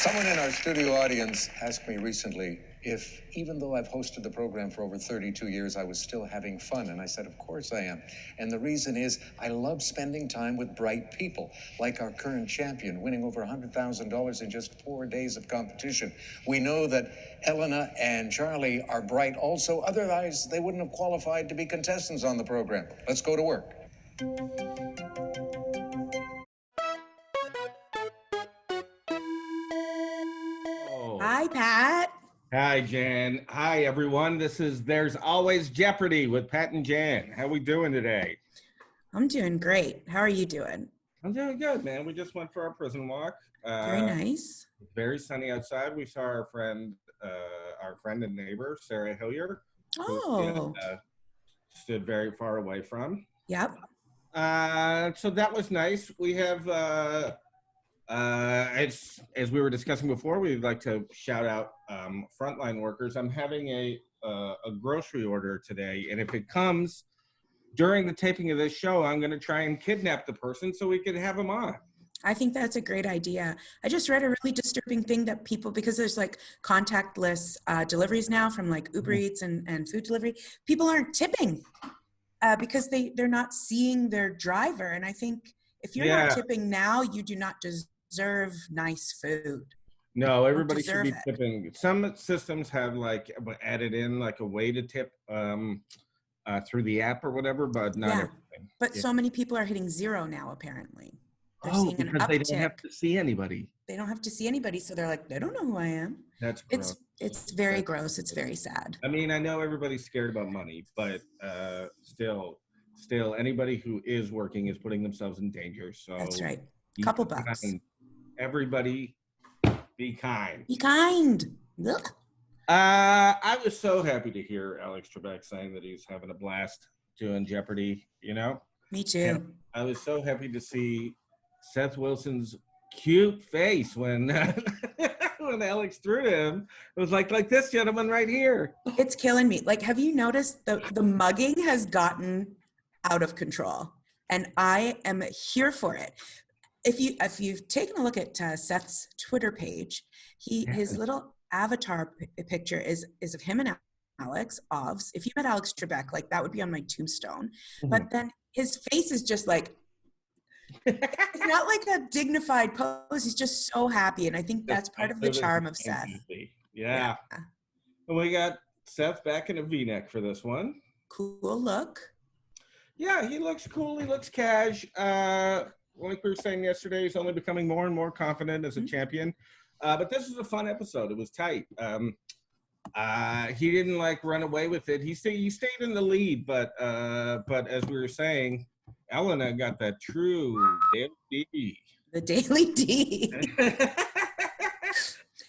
Someone in our studio audience asked me recently if, even though I've hosted the program for over 32 years, I was still having fun. And I said, of course I am. And the reason is I love spending time with bright people, like our current champion, winning over $100,000 in just 4 days of competition. We know that Elena and Charlie are bright also. Otherwise, they wouldn't have qualified to be contestants on the program. Let's go to work. Hi, Pat. Hi, Jan. Hi, everyone. This is There's Always Jeopardy with Pat and Jan. How we doing today? I'm doing great. How are you doing? I'm doing good, man. We just went for our prison walk. Very nice. Very sunny outside. We saw our friend and neighbor, Sarah Hillier. Oh. Who stood very far away from. Yep. So that was nice. We have, as we were discussing before, we'd like to shout out frontline workers. I'm having a grocery order today, and if it comes during the taping of this show, I'm going to try and kidnap the person so we can have them on. I think that's a great idea. I just read a really disturbing thing that people, because there's like contactless deliveries now from like Uber Eats and food delivery, people aren't tipping because they're not seeing their driver. And I think if you're not tipping now, you do not deserve nice food. No, everybody should be tipping. Some systems have like added in like a way to tip through the app or whatever, but not everything. But so many people are hitting zero now, apparently. They're seeing an uptick. They don't have to see anybody. They don't have to see anybody, so they're like, they don't know who I am. That's gross. It's very gross. It's very sad. I mean, I know everybody's scared about money, but still, anybody who is working is putting themselves in danger. So that's right. Couple bucks. Everybody, be kind. Be kind. Ugh. I was so happy to hear Alex Trebek saying that he's having a blast doing Jeopardy. You know. Me too. And I was so happy to see Seth Wilson's cute face when when Alex threw to him. It was like this gentleman right here. It's killing me. Like, have you noticed the mugging has gotten out of control, and I am here for it. If you've taken a look at Seth's Twitter page, his little avatar picture is of him and Alex Ovs. If you met Alex Trebek, like that would be on my tombstone. Mm-hmm. But then his face is just like, it's not like a dignified pose. He's just so happy, and I think that's part of the charm of Seth. Yeah. And we got Seth back in a V-neck for this one. Cool look. Yeah, he looks cool. He looks cash. Like we were saying yesterday, he's only becoming more and more confident as a champion. But this was a fun episode. It was tight. He didn't like run away with it. He stayed in the lead, but as we were saying, Elena got that true Daily D. The Daily D.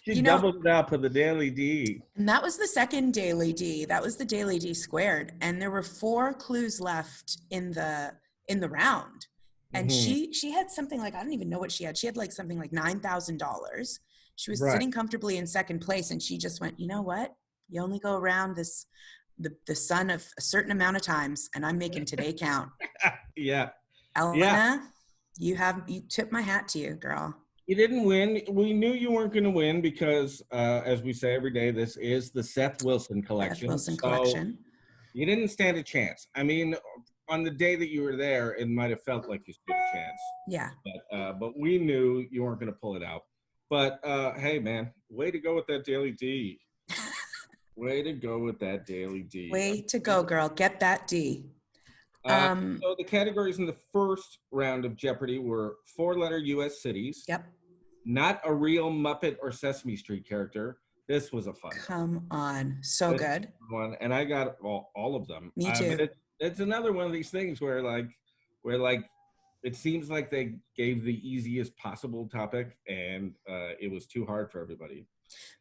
She doubled it up with the Daily D. And that was the second Daily D. That was the Daily D squared. And there were 4 clues left in the round. And she had something like, I don't even know what she had. She had like something like $9,000. She was sitting comfortably in second place, and she just went, you know what? You only go around the sun of a certain amount of times, and I'm making today count. Yeah. Elena, you tip my hat to you, girl. You didn't win. We knew you weren't going to win because, as we say every day, this is the Seth Wilson collection. Seth Wilson collection. You didn't stand a chance. I mean, on the day that you were there, it might have felt like you stood a chance. Yeah. But we knew you weren't going to pull it out. But hey, man, way to go with that Daily D. Way to go with that Daily D. Way to go, girl. Get that D. So the categories in the first round of Jeopardy were 4-letter U.S. cities. Yep. Not a real Muppet or Sesame Street character. This was a fun one. Come on. So good. One, and I got all of them. Me too. It's another one of these things where it seems like they gave the easiest possible topic, and it was too hard for everybody.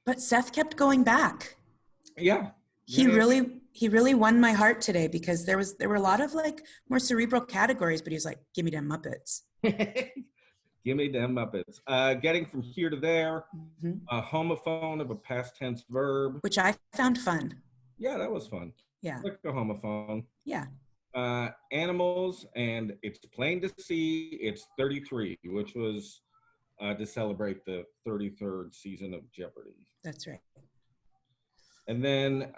But Seth kept going back. Yeah. He really won my heart today, because there were a lot of like more cerebral categories, but he was like, give me them Muppets. Give me them Muppets. Getting from here to there, a homophone of a past tense verb. Which I found fun. Yeah, that was fun. Yeah. Like a homophone. Yeah. Animals, and it's plain to see it's 33, which was to celebrate the 33rd season of Jeopardy. That's right. And then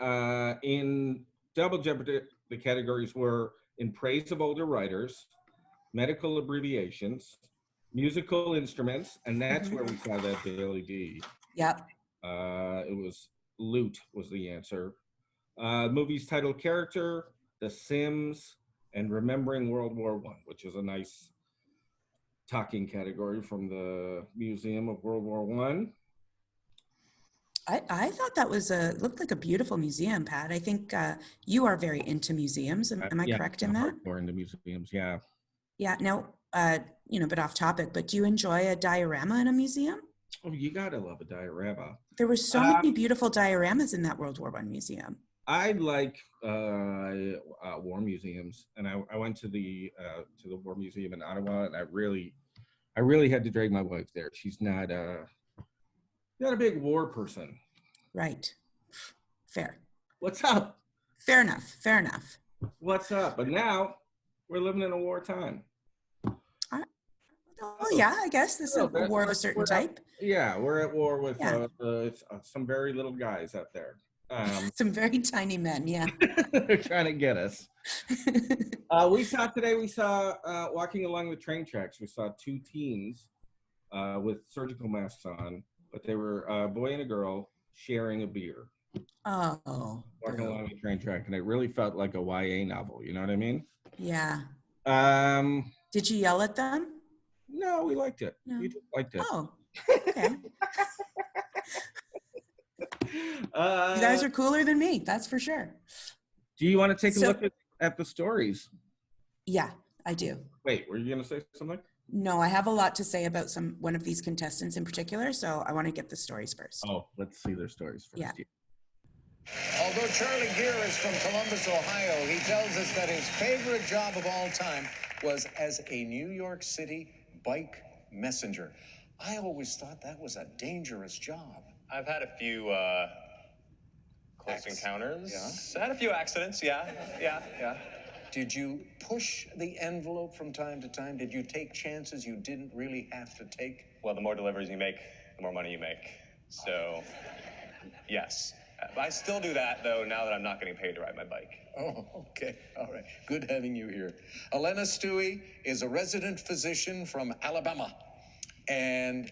in Double Jeopardy, the categories were in praise of older writers, medical abbreviations, musical instruments, and that's where we saw that Daily D. Yep. It was Loot was the answer. Movies title character, The Sims, and Remembering World War I, which is a nice talking category from the Museum of World War I. I thought that was looked like a beautiful museum, Pat. I think you are very into museums. Am I correct in that? Hardcore into museums, yeah. Yeah. Now, a bit off topic, but do you enjoy a diorama in a museum? Oh, you gotta love a diorama. There were so many beautiful dioramas in that World War I museum. I like war museums, and I went to the War Museum in Ottawa, and I really had to drag my wife there. She's not a big war person. Right. Fair. What's up? Fair enough. What's up? But now we're living in a wartime. Oh yeah, I guess this is a war of a certain type. Yeah, we're at war with some very little guys out there. Some very tiny men, yeah. They're trying to get us. We saw walking along the train tracks, we saw two teens with surgical masks on, but they were a boy and a girl sharing a beer. Oh. Walking along the train track, and it really felt like a YA novel, you know what I mean? Yeah. Did you yell at them? No, we liked it. No. We just liked it. Oh, okay. You guys are cooler than me, that's for sure. Do you want to take a look at the stories? Yeah, I do. Wait, were you going to say something? No, I have a lot to say about one of these contestants in particular, so I want to get the stories first. Oh, let's see their stories first. Yeah. Although Charlie Gear is from Columbus, Ohio, he tells us that his favorite job of all time was as a New York City bike messenger. I always thought that was a dangerous job. I've had a few close encounters. Yeah? I had a few accidents, yeah. Did you push the envelope from time to time? Did you take chances you didn't really have to take? Well, the more deliveries you make, the more money you make. So, yes. I still do that, though, now that I'm not getting paid to ride my bike. Oh, okay. All right. Good having you here. Elena Stewie is a resident physician from Alabama. And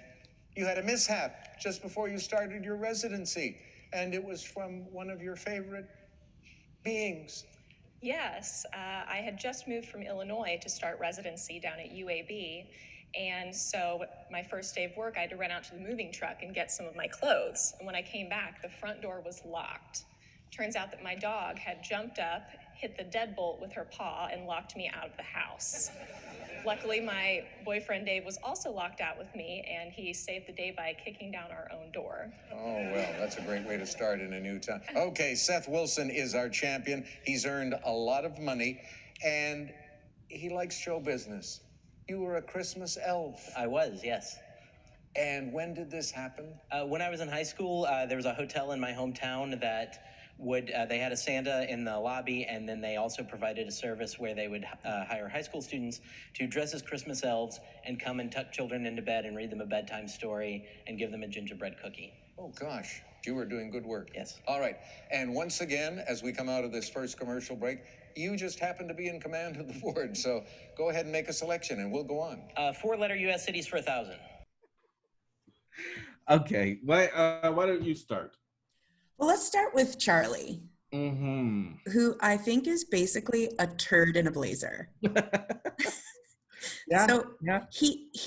you had a mishap just before you started your residency. And it was from one of your favorite beings. Yes. I had just moved from Illinois to start residency down at UAB. And so my first day of work, I had to run out to the moving truck and get some of my clothes. And when I came back, the front door was locked. Turns out that my dog had jumped up, hit the deadbolt with her paw, and locked me out of the house. Luckily, my boyfriend Dave was also locked out with me, and he saved the day by kicking down our own door. Oh, well, that's a great way to start in a new town. Okay, Seth Wilson is our champion. He's earned a lot of money, and he likes show business. You were a Christmas elf. I was, yes. And when did this happen? When I was in high school, there was a hotel in my hometown that they had a Santa in the lobby, and then they also provided a service where they would hire high school students to dress as Christmas elves and come and tuck children into bed and read them a bedtime story and give them a gingerbread cookie. Oh, gosh. You were doing good work. Yes. All right. And once again, as we come out of this first commercial break, you just happen to be in command of the board. So go ahead and make a selection, and we'll go on. 4-letter U.S. cities for 1,000. Okay. Why don't you start? Well, let's start with Charlie, who I think is basically a turd in a blazer. Yeah. So he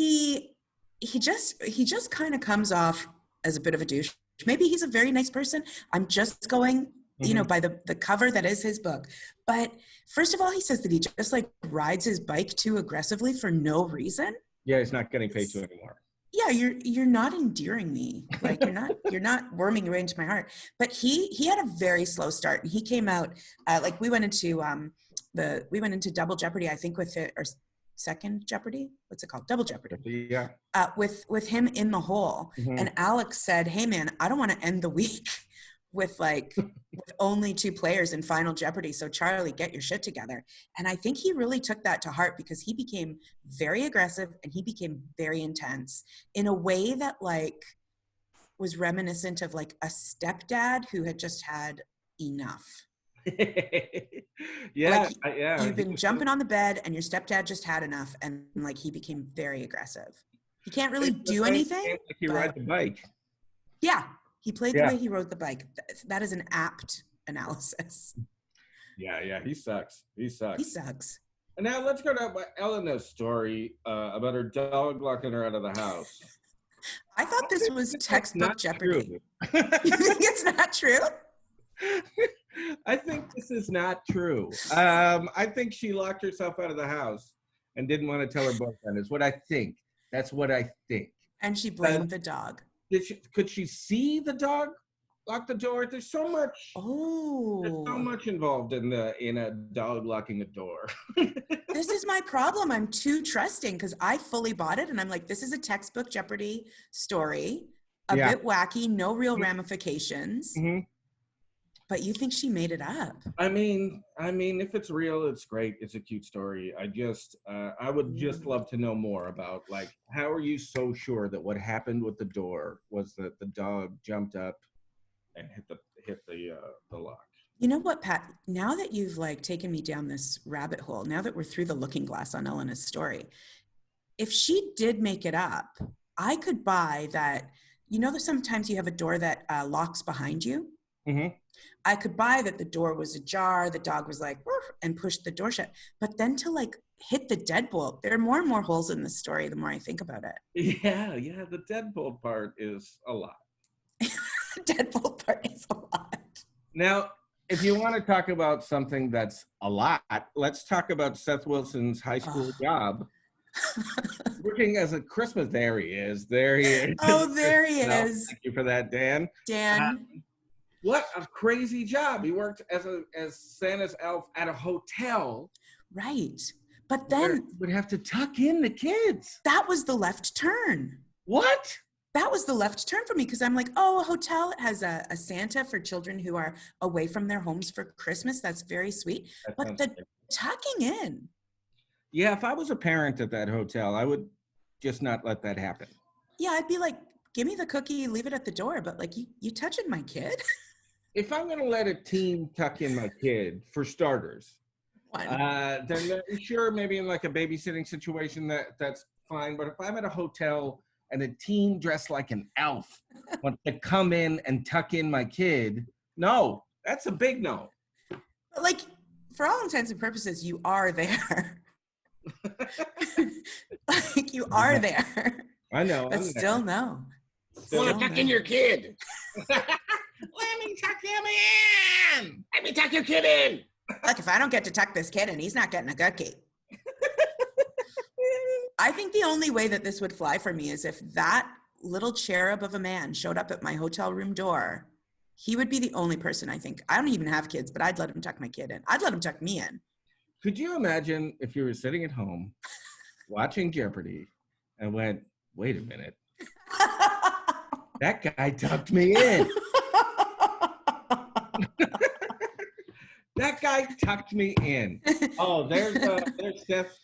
just kind of comes off as a bit of a douche. Maybe he's a very nice person. I'm just going, by the cover that is his book. But first of all, he says that he just like rides his bike too aggressively for no reason. Yeah, he's not getting paid to anymore. Yeah, you're not endearing me. Like you're not worming your way into my heart. But he had a very slow start, and he came out like we went into Double Jeopardy, I think, with it, or Second Jeopardy. What's it called? Double Jeopardy. Yeah. With him in the hole, and Alex said, "Hey man, I don't want to end the week with with only 2 players in Final Jeopardy. So Charlie, get your shit together. And I think he really took that to heart because he became very aggressive and he became very intense in a way that was reminiscent of a stepdad who had just had enough. Yeah, You've been jumping on the bed and your stepdad just had enough, and he became very aggressive. He can't really do anything. Like he rides a bike. Yeah, he played the way he rode the bike. That is an apt analysis. Yeah, he sucks. He sucks. And now let's go to Elena's story about her dog locking her out of the house. I thought this was textbook Jeopardy. True. You think it's not true? I think this is not true. I think she locked herself out of the house and didn't want to tell her boyfriend. Is what I think. That's what I think. And she blamed the dog. Could she see the dog lock the door? There's so much. Oh. There's so much involved in a dog locking a door. This is my problem. I'm too trusting because I fully bought it, and I'm like, this is a textbook Jeopardy story, a bit wacky, no real ramifications. Mm-hmm. But you think she made it up? I mean, if it's real, it's great. It's a cute story. I would just love to know more about how are you so sure that what happened with the door was that the dog jumped up and hit the lock? You know what, Pat? Now that you've taken me down this rabbit hole, now that we're through the looking glass on Elena's story, if she did make it up, I could buy that. You know that sometimes you have a door that locks behind you. Mm-hmm. I could buy that the door was ajar, the dog was "Woof," and pushed the door shut. But then to hit the deadbolt, there are more and more holes in this story the more I think about it. Yeah, the deadbolt part is a lot. Deadbolt part is a lot. Now, if you want to talk about something that's a lot, let's talk about Seth Wilson's high school job. Working as a Christmas, there he is. Oh, there he is. Thank you for that, Dan. What a crazy job. He worked as Santa's elf at a hotel. Right. But then would have to tuck in the kids. That was the left turn. What? That was the left turn for me because I'm like, oh, a hotel has a Santa for children who are away from their homes for Christmas. That's very sweet. But the tucking in. Yeah, if I was a parent at that hotel, I would just not let that happen. Yeah, I'd be like, give me the cookie, leave it at the door. But you touching my kid? If I'm going to let a teen tuck in my kid, for starters, then sure, maybe in a babysitting situation, that's fine. But if I'm at a hotel and a teen dressed like an elf wants to come in and tuck in my kid, no, that's a big no. For all intents and purposes, you are there. You are there. I know. But still, no. Want to tuck in your kid. Let me tuck him in. Let me tuck your kid in. Look, if I don't get to tuck this kid in, he's not getting a cookie. I think the only way that this would fly for me is if that little cherub of a man showed up at my hotel room door. He would be the only person, I think. I don't even have kids, but I'd let him tuck my kid in. I'd let him tuck me in. Could you imagine if you were sitting at home watching Jeopardy and went, wait a minute. That guy tucked me in. That guy tucked me in. Oh, there's Seth.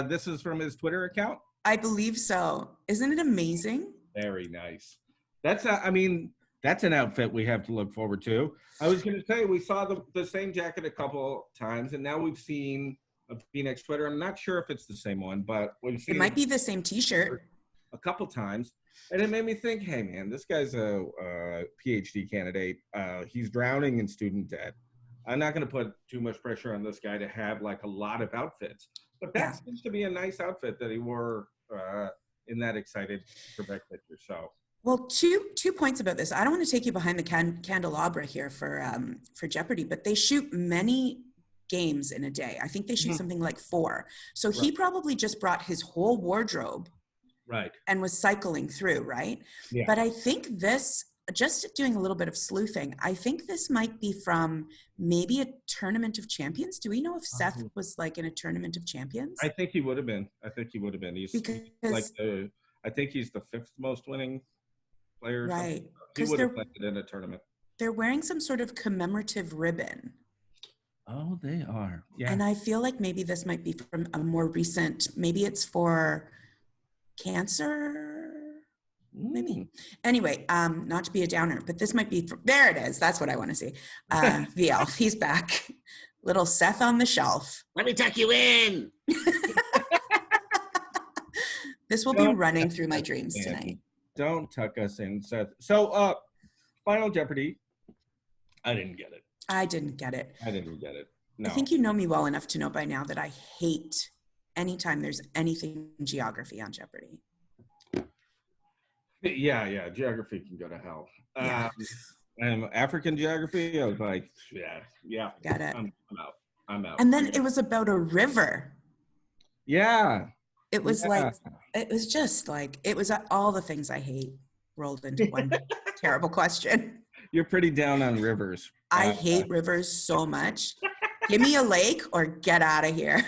This is from his Twitter account? I believe so. Isn't it amazing? Very nice. That's an outfit we have to look forward to. I was going to say, we saw the same jacket a couple times, and now we've seen a Phoenix Twitter. I'm not sure if it's the same one, but we've seen it might be the same T-shirt a couple times. And it made me think, hey, man, this guy's a PhD candidate. He's drowning in student debt. I'm not going to put too much pressure on this guy to have a lot of outfits. But that seems to be a nice outfit that he wore in that excited Quebec picture. So, well, two points about this. I don't want to take you behind the candelabra here for Jeopardy, but they shoot many games in a day. I think they shoot something like 4. So he probably just brought his whole wardrobe. Right. And was cycling through, right? Yeah. But I think this, just doing a little bit of sleuthing, I think this might be from maybe a Tournament of Champions. Do we know if Seth was in a Tournament of Champions? I think he would have been. He's I think he's the 5th most winning player. Right. He would have played it in a tournament. they're wearing some sort of commemorative ribbon. Oh, they are. Yeah. And I feel like maybe this might be from a more recent, maybe it's for cancer, maybe. Anyway, not to be a downer, but this might be, there it is. That's what I want to see. The elf, he's back. Little Seth on the shelf. Let me tuck you in. This will be running through my dreams tonight. Don't tuck us in, Seth. So, Final Jeopardy. I didn't get it. I didn't get it. I didn't get it. No. I think you know me well enough to know by now that I hate anytime there's anything geography on Jeopardy. Yeah. Geography can go to hell. Yeah. African geography, I was like, yeah. Got it. I'm out. And then it was about a river. Yeah. It was like, it was just like, it was all the things I hate rolled into one terrible question. You're pretty down on rivers. I hate rivers so much. Give me a lake or get out of here.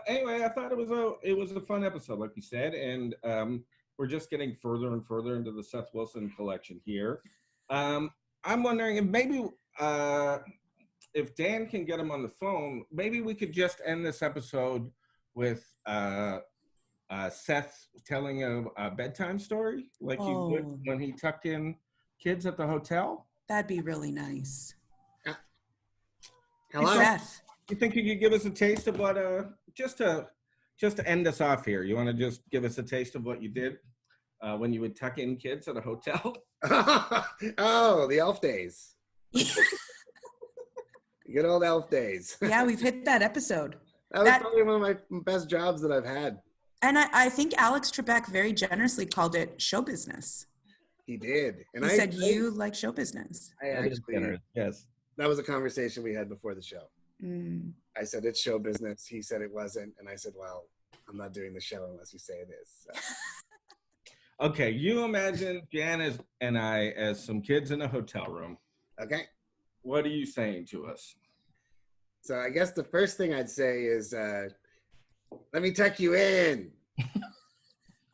Anyway, I thought it was a fun episode, like you said, and we're just getting further and further into the Seth Wilson collection here. I'm wondering if maybe if Dan can get him on the phone, maybe we could just end this episode with Seth telling a bedtime story, like he would when he tucked in kids at the hotel. That'd be really nice. Hello? Seth. You think you could give us a taste of what just to end us off here? You want to just give us a taste of what you did when you would tuck in kids at a hotel? Oh, the elf days. Good old elf days. Yeah, we've hit that episode. That was probably one of my best jobs that I've had. And I think Alex Trebek very generously called it show business. He did. And He said you like show business. I actually, yes. That was a conversation we had before the show. Mm. I said, it's show business. He said it wasn't. And I said, well, I'm not doing the show unless you say it is. So. Okay, you imagine Jan and I as some kids in a hotel room. Okay. What are you saying to us? So I guess the first thing I'd say is, let me tuck you in.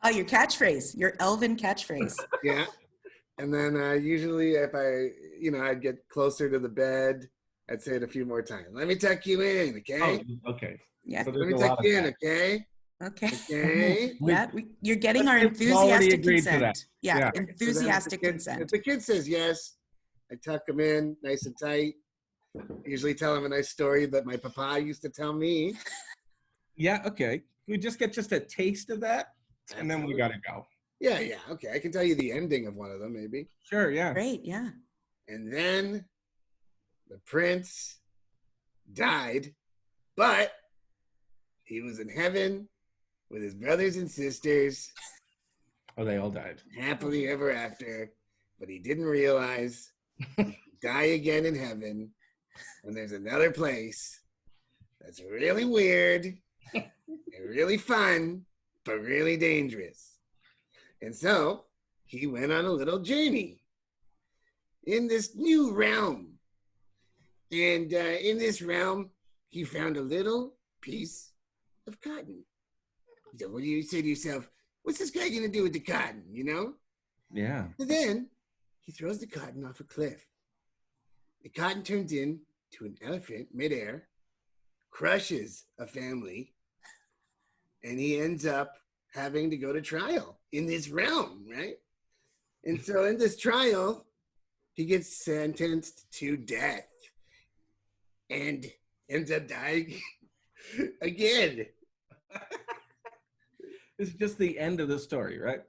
Oh, your catchphrase, your elven catchphrase. Yeah. And then usually if I'd get closer to the bed, I'd say it a few more times. Let me tuck you in, okay? Oh, okay. Yeah. So Let me tuck you in, okay? Okay. Okay. Yeah, you're getting our We've already enthusiastic agreed to consent. that. Yeah, Yeah. enthusiastic If consent. the kid says yes, I tuck him in nice and tight. Usually tell him a nice story that my papa used to tell me. Yeah, okay. We just get a taste of that, and then we got to go. Yeah, okay. I can tell you the ending of one of them, maybe. Sure, yeah. Great, yeah. And then the prince died, but he was in heaven with his brothers and sisters, Oh, they all died. happily ever after. But he didn't realize he'd die again in heaven. And there's another place that's really weird and really fun, but really dangerous. And so he went on a little journey in this new realm. And in this realm, he found a little piece of cotton. So what do you say to yourself? What's this guy going to do with the cotton, you know? Yeah. And then he throws the cotton off a cliff. The cotton turns into an elephant midair, crushes a family, and he ends up having to go to trial in this realm, right? And so in this trial, he gets sentenced to death and ends up dying again. It's just the end of the story, right?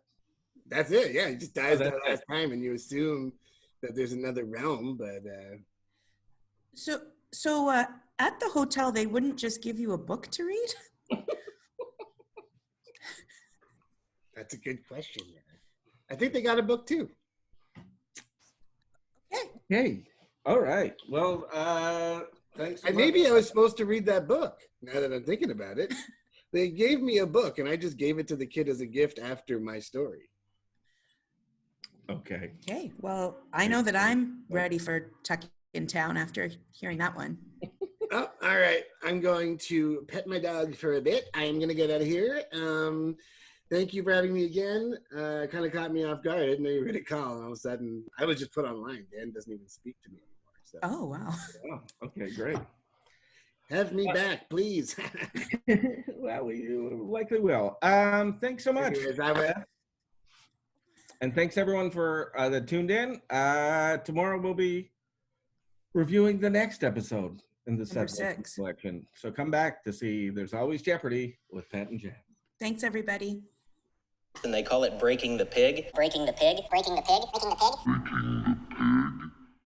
That's it. Yeah, he just dies Oh, that that's last time, and you assume that there's another realm, but So at the hotel, they wouldn't just give you a book to read? that's a good question. I think they got a book too. Hey. All right. Well, thanks. And maybe I was supposed to read that book. Now that I'm thinking about it, they gave me a book, and I just gave it to the kid as a gift after my story. Okay. Okay, well, I know that I'm ready for Tuck in Town after hearing that one. Oh, all right. I'm going to pet my dog for a bit. I am going to get out of here. Thank you for having me again. Kind of caught me off guard. I didn't know you were going to call. And all of a sudden, I was just put online. Dan doesn't even speak to me anymore. So. Oh, wow. Oh, okay, great. Have me back, please. Well, we likely will. Thanks so much. Anyways, And thanks everyone for that tuned in. Tomorrow we'll be reviewing the next episode in the Number Seth Wilson 6. collection. So come back to see There's Always Jeopardy with Pat and Jen. Thanks, everybody. And they call it breaking the pig. Breaking the pig. Breaking the pig. Breaking the pig.